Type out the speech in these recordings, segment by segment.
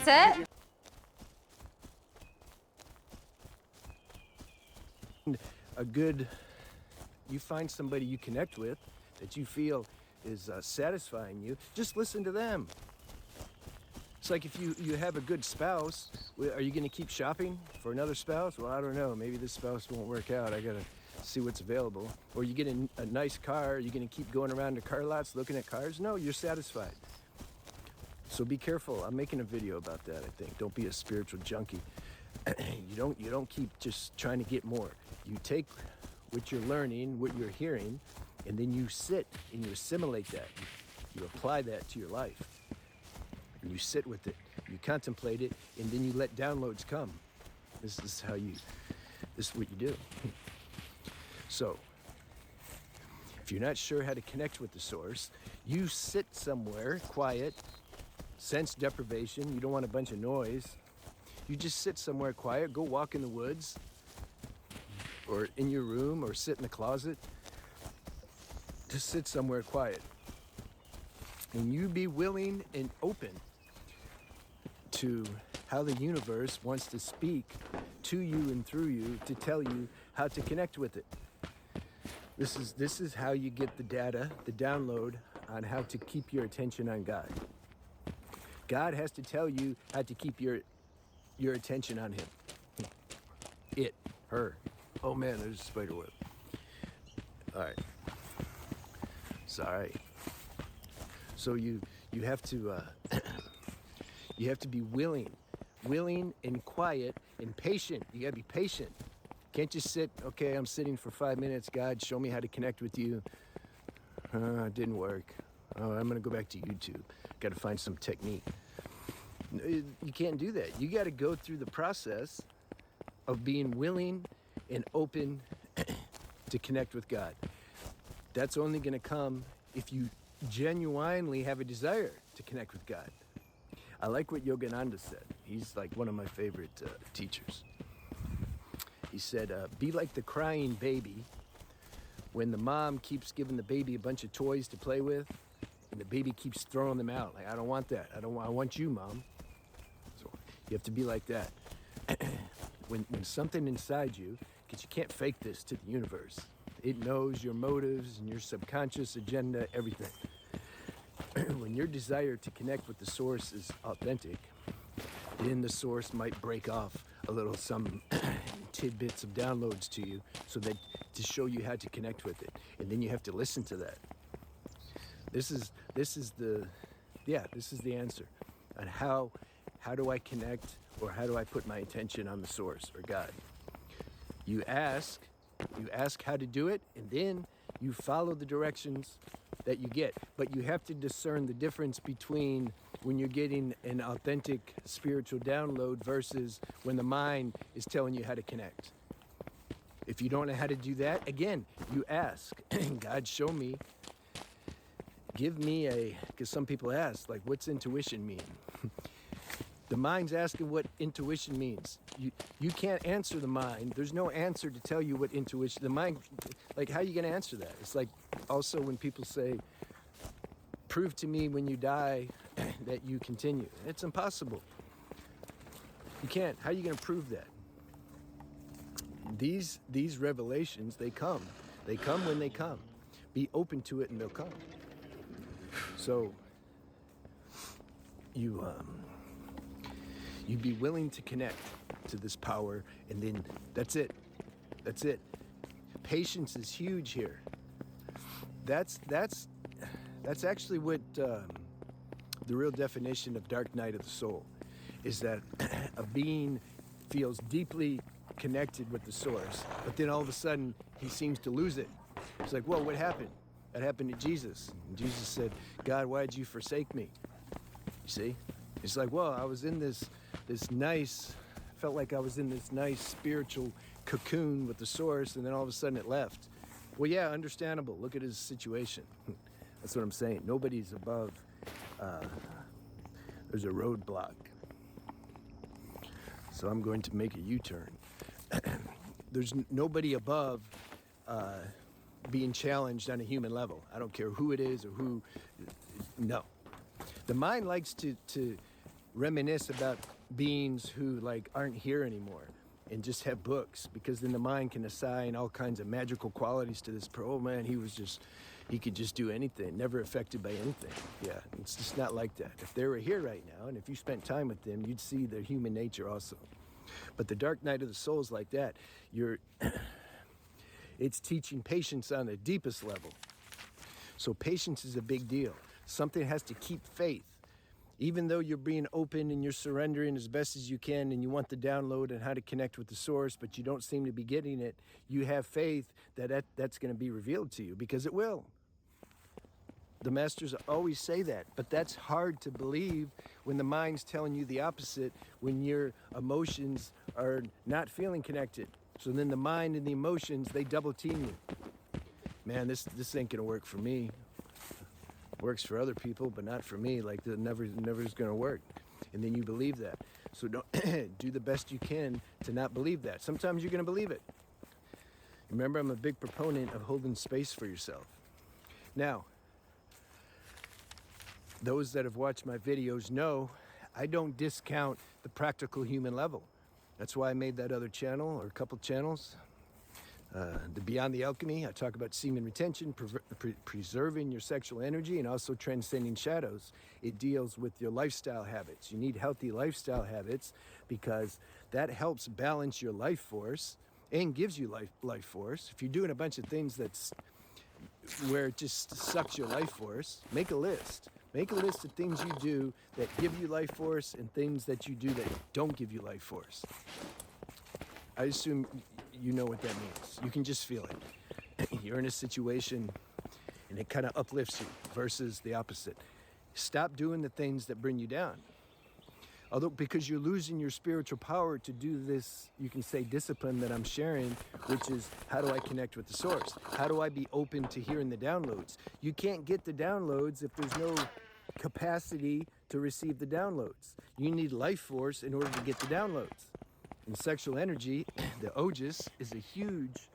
That's it? You find somebody you connect with that you feel is satisfying you, just listen to them. It's like if you have a good spouse, are you gonna keep shopping for another spouse? Well, I don't know, maybe this spouse won't work out, I gotta see what's available. Or you get a nice car, are you gonna keep going around the car lots looking at cars? No, you're satisfied. So be careful, I'm making a video about that, I think. Don't be a spiritual junkie. You don't keep just trying to get more. You take what you're learning, what you're hearing, and then you sit and you assimilate that. You apply that to your life. And you sit with it, you contemplate it, and then you let downloads come. This is what you do. So, if you're not sure how to connect with the source, you sit somewhere quiet, sense deprivation, you don't want a bunch of noise. You just sit somewhere quiet, go walk in the woods, or in your room, or sit in the closet. Just sit somewhere quiet. And you be willing and open to how the universe wants to speak to you and through you to tell you how to connect with it. This is how you get the data, the download on how to keep your attention on God. God has to tell you how to keep your attention on him. It, her. Oh man, there's a spider web. All right. Sorry. So you have to you have to be willing and quiet and patient. You gotta be patient. Can't just sit, okay, I'm sitting for 5 minutes, God, show me how to connect with you. It didn't work. Oh, I'm gonna go back to YouTube. Gotta find some technique. You can't do that. You gotta go through the process of being willing and open to connect with God. That's only gonna come if you genuinely have a desire to connect with God. I like what Yogananda said. He's like one of my favorite teachers. He said, be like the crying baby when the mom keeps giving the baby a bunch of toys to play with and the baby keeps throwing them out. Like, I don't want that. I want you, Mom. So you have to be like that. when something inside you, because you can't fake this to the universe. It knows your motives and your subconscious agenda, everything. When your desire to connect with the source is authentic, then the source might break off a little some tidbits of downloads to you so that to show you how to connect with it. And then you have to listen to that. This is the answer on how do I connect, or how do I put my attention on the source or God. You ask how to do it, and then you follow the directions that you get. But you have to discern the difference between when you're getting an authentic spiritual download versus when the mind is telling you how to connect. If you don't know how to do that, again, you ask, God, show me, give me because some people ask, like, what's intuition mean? The mind's asking what intuition means. You can't answer the mind. There's no answer to tell you what intuition, the mind, like, how are you gonna answer that? It's like also when people say, prove to me when you die that you continue. It's impossible. You can't. How are you gonna prove that? These revelations, they come. They come when they come. Be open to it and they'll come. So you'd be willing to connect to this power, and then that's it. That's it. Patience is huge here. That's actually what the real definition of dark night of the soul is, that a being feels deeply connected with the source, but then all of a sudden he seems to lose it. It's like, whoa, what happened? That happened to Jesus. And Jesus said, God, why did you forsake me? You see? It's like, well, I was in this nice, felt like I was in this nice spiritual cocoon with the source, and then all of a sudden it left. Well, yeah, understandable. Look at his situation. That's what I'm saying. Nobody's above, there's a roadblock. So I'm going to make a U-turn. There's nobody above being challenged on a human level. I don't care who it is or who, no. The mind likes to reminisce about beings who like aren't here anymore and just have books, because then the mind can assign all kinds of magical qualities to this. Oh man, he could just do anything, never affected by anything. Yeah, it's just not like that. If they were here right now, and if you spent time with them, you'd see their human nature also. But the dark night of the soul is like that. It's teaching patience on the deepest level. So patience is a big deal. Something has to keep faith. Even though you're being open and you're surrendering as best as you can and you want the download and how to connect with the source, but you don't seem to be getting it, you have faith that's going to be revealed to you, because it will. The masters always say that, but that's hard to believe when the mind's telling you the opposite, when your emotions are not feeling connected. So then the mind and the emotions, they double team you. Man, this ain't gonna work for me. Works for other people, but not for me. Like, it never is gonna work. And then you believe that. So don't do the best you can to not believe that. Sometimes you're gonna believe it. Remember, I'm a big proponent of holding space for yourself. Now, those that have watched my videos know I don't discount the practical human level. That's why I made that other channel, or a couple channels. The Beyond the Alchemy, I talk about semen retention, preserving your sexual energy, and also transcending shadows. It deals with your lifestyle habits. You need healthy lifestyle habits because that helps balance your life force and gives you life force. If you're doing a bunch of things that's where it just sucks your life force, make a list. Make a list of things you do that give you life force and things that you do that don't give you life force. I assume you know what that means. You can just feel it. You're in a situation and it kind of uplifts you versus the opposite. Stop doing the things that bring you down. Although, because you're losing your spiritual power to do this, you can say, discipline that I'm sharing, which is, how do I connect with the source? How do I be open to hearing the downloads? You can't get the downloads if there's no capacity to receive the downloads. You need life force in order to get the downloads. And sexual energy, the ojas, is a huge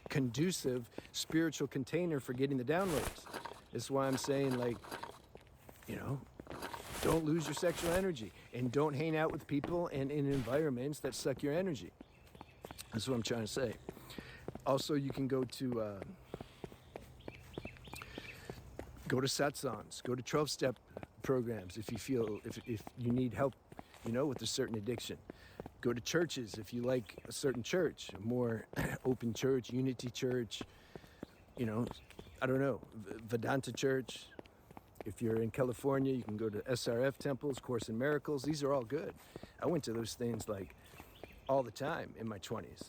conducive spiritual container for getting the downloads. That's why I'm saying, like, don't lose your sexual energy, and don't hang out with people and in environments that suck your energy. That's what I'm trying to say. Also, you can go to satsangs, go to 12-step programs if you need help, with a certain addiction. Go to churches if you like a certain church, a more open church, unity church, I don't know, Vedanta church. If you're in California, you can go to SRF temples, Course in Miracles. These are all good. I went to those things like all the time in my 20s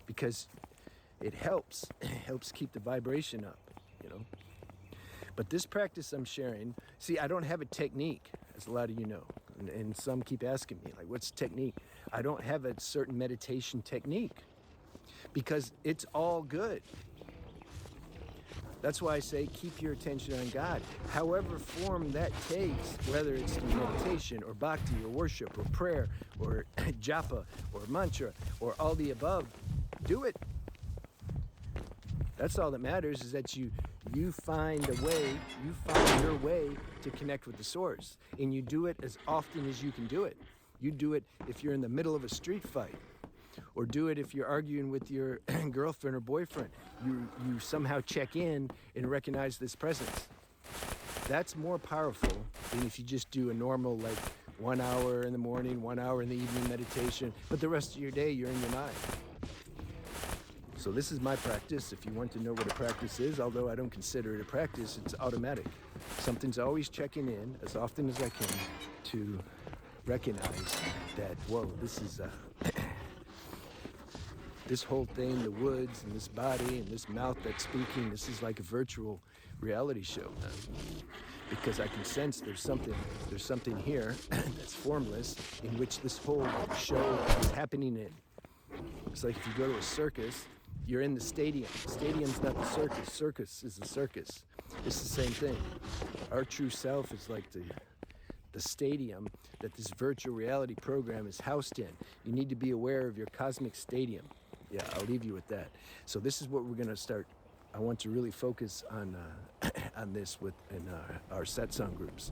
because it helps keep the vibration up, But this practice I'm sharing, see, I don't have a technique, as a lot of you know, and some keep asking me, like, what's the technique? I don't have a certain meditation technique because it's all good. That's why I say keep your attention on God. However form that takes, whether it's through meditation or bhakti or worship or prayer or japa or mantra or all the above, do it. That's all that matters, is that you find a way, you find your way to connect with the source. And you do it as often as you can do it. You do it if you're in the middle of a street fight. Or do it if you're arguing with your girlfriend or boyfriend. You somehow check in and recognize this presence. That's more powerful than if you just do a normal, like, 1 hour in the morning, 1 hour in the evening meditation, but the rest of your day you're in your mind. So this is my practice. If you want to know what a practice is, although I don't consider it a practice, it's automatic. Something's always checking in as often as I can to recognize that, whoa, this is this whole thing, the woods and this body and this mouth that's speaking, this is like a virtual reality show. Because I can sense there's something here that's formless in which this whole show is happening in. It's like if you go to a circus, you're in the stadium. The stadium's not the circus. Circus is the circus. It's the same thing. Our true self is like the stadium that this virtual reality program is housed in. You need to be aware of your cosmic stadium. Yeah, I'll leave you with that. So this is what we're going to start. I want to really focus on this in our satsang groups.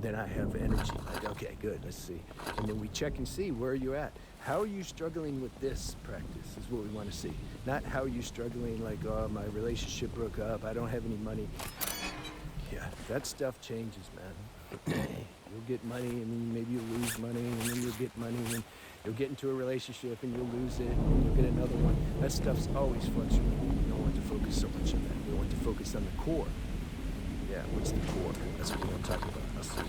then I have energy. Like, okay, good, let's see. And then we check and see, where are you at? How are you struggling with this practice is what we want to see. Not how are you struggling, like, oh, my relationship broke up, I don't have any money. Yeah, that stuff changes, man. You'll get money, and then maybe you'll lose money, and then you'll get money, and then you'll get into a relationship, and you'll lose it, and then you'll get another one. That stuff's always fluctuating. We don't want to focus so much on that. We want to focus on the core. Yeah, what's the core? That's what we're going to talk about. Let's see.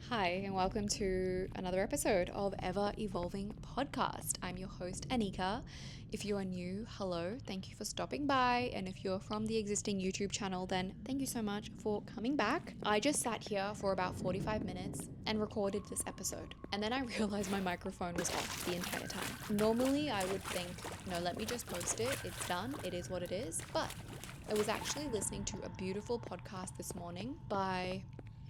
Hi, and welcome to another episode of Ever Evolving Podcast. I'm your host, Anika. If you are new, hello, thank you for stopping by. And if you're from the existing YouTube channel, then thank you so much for coming back. I just sat here for about 45 minutes and recorded this episode. And then I realized my microphone was off the entire time. Normally, I would think, no, let me just post it. It's done. It is what it is. But I was actually listening to a beautiful podcast this morning by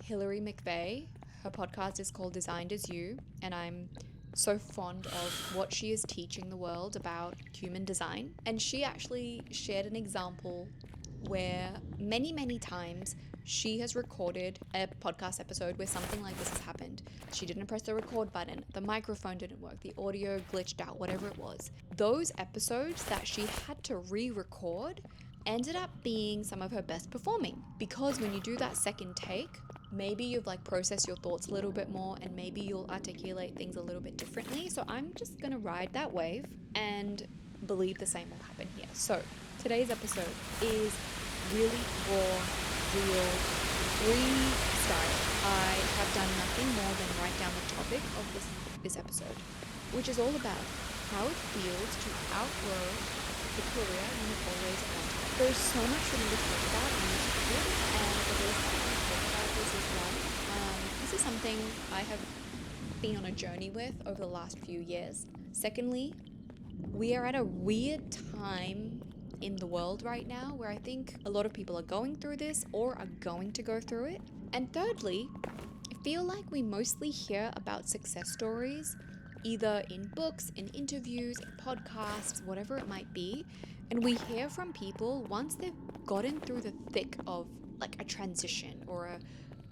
Hilary McVeigh. Her podcast is called Designed as You, and I'm so fond of what she is teaching the world about human design. And she actually shared an example where many times she has recorded a podcast episode where something like this has happened. She didn't press the record button, the microphone didn't work, the audio glitched out, whatever it was. Those episodes that she had to re-record ended up being some of her best performing, because when you do that second take, maybe you've processed your thoughts a little bit more, and maybe you'll articulate things a little bit differently. So I'm just gonna ride that wave and believe the same will happen here. So today's episode is really raw, real, freestyle. I have done nothing more than write down the topic of this episode, which is all about how it feels to outgrow the career you've always wanted. There's so much for me to talk about in this topic, and the reason I want to talk about this is one, this is something I have been on a journey with over the last few years. Secondly, we are at a weird time in the world right now where I think a lot of people are going through this or are going to go through it. And thirdly, I feel like we mostly hear about success stories either in books, in interviews, in podcasts, whatever it might be, and we hear from people once they've gotten through the thick of like a transition or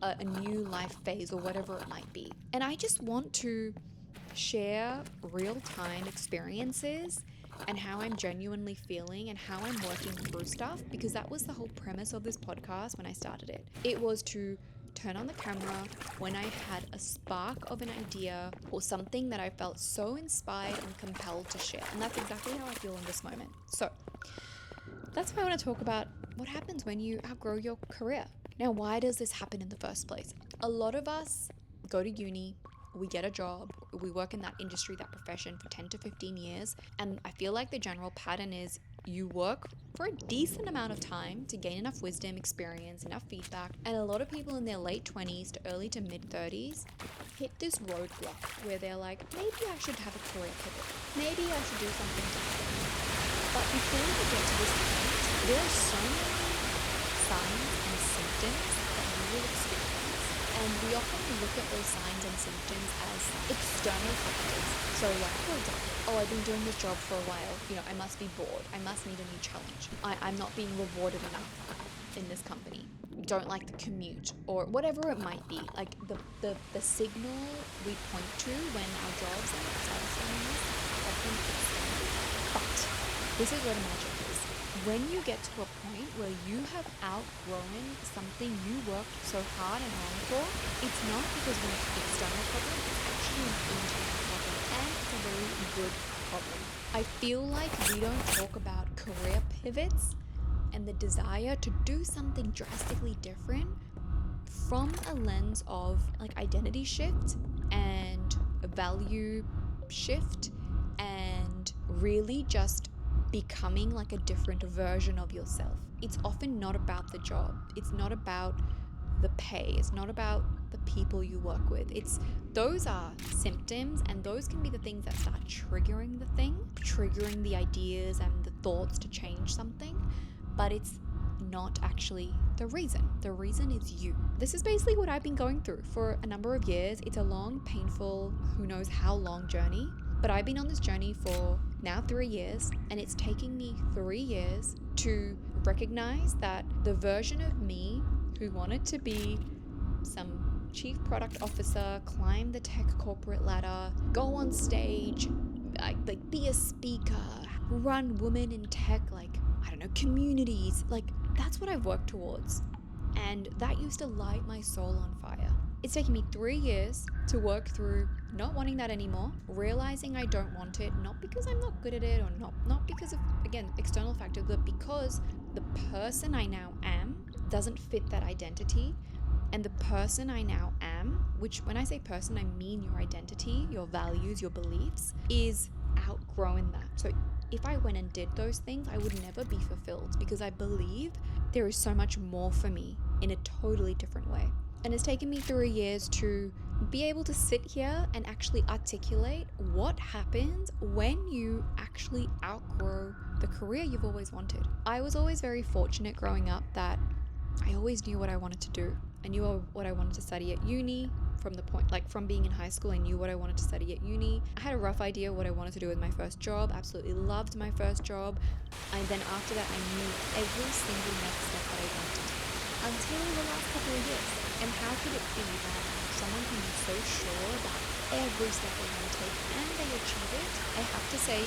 a new life phase or whatever it might be. And I just want to share real-time experiences and how I'm genuinely feeling and how I'm working through stuff, because that was the whole premise of this podcast when I started it. It was to turn on the camera when I had a spark of an idea or something that I felt so inspired and compelled to share. And that's exactly how I feel in this moment. So that's why I want to talk about what happens when you outgrow your career. Now, why does this happen in the first place? A lot of us go to uni, we get a job, we work in that industry, that profession for 10 to 15 years. And I feel like the general pattern is you work for a decent amount of time to gain enough wisdom, experience, enough feedback. And a lot of people in their late 20s to early to mid 30s hit this roadblock where they're like, maybe I should have a career pivot. Maybe I should do something different. But before we get to this point, there are so many signs and symptoms that you will experience. And we often look at those signs and symptoms as external factors. So like, for example, I've been doing this job for a while. I must be bored. I must need a new challenge. I'm not being rewarded enough in this company. Don't like the commute or whatever it might be. Like the signal we point to when our jobs are not satisfying us is often external. But this is where the magic is. When you get to a point where you have outgrown something you worked so hard and long for, it's not because of an external problem, it's actually an internal problem, and it's a very good problem. I feel like we don't talk about career pivots and the desire to do something drastically different from a lens of like identity shift and a value shift and really just becoming like a different version of yourself. It's often not about the job. It's not about the pay. It's not about the people you work with. Those are symptoms, and those can be the things that start triggering the thing, triggering the ideas and the thoughts to change something, but it's not actually the reason. The reason is you. This is basically what I've been going through for a number of years. It's a long, painful, who knows how long journey. But I've been on this journey for now 3 years, and it's taking me 3 years to recognize that the version of me who wanted to be some chief product officer, climb the tech corporate ladder, go on stage, like be a speaker, run women in tech, communities, that's what I've worked towards. And that used to light my soul on fire. It's taken me 3 years to work through not wanting that anymore, realizing I don't want it, not because I'm not good at it or not because of, again, external factors, but because the person I now am doesn't fit that identity. And the person I now am, which when I say person, I mean your identity, your values, your beliefs, is outgrowing that. So if I went and did those things, I would never be fulfilled because I believe there is so much more for me in a totally different way. And it's taken me 3 years to be able to sit here and actually articulate what happens when you actually outgrow the career you've always wanted. I was always very fortunate growing up that I always knew what I wanted to do. I knew what I wanted to study at uni. From being in high school, I knew what I wanted to study at uni. I had a rough idea what I wanted to do with my first job, absolutely loved my first job. And then after that, I knew every single next step that I wanted until the last couple of years. And how could it be that someone can be so sure about every step they want to take and they achieve it? I have to say,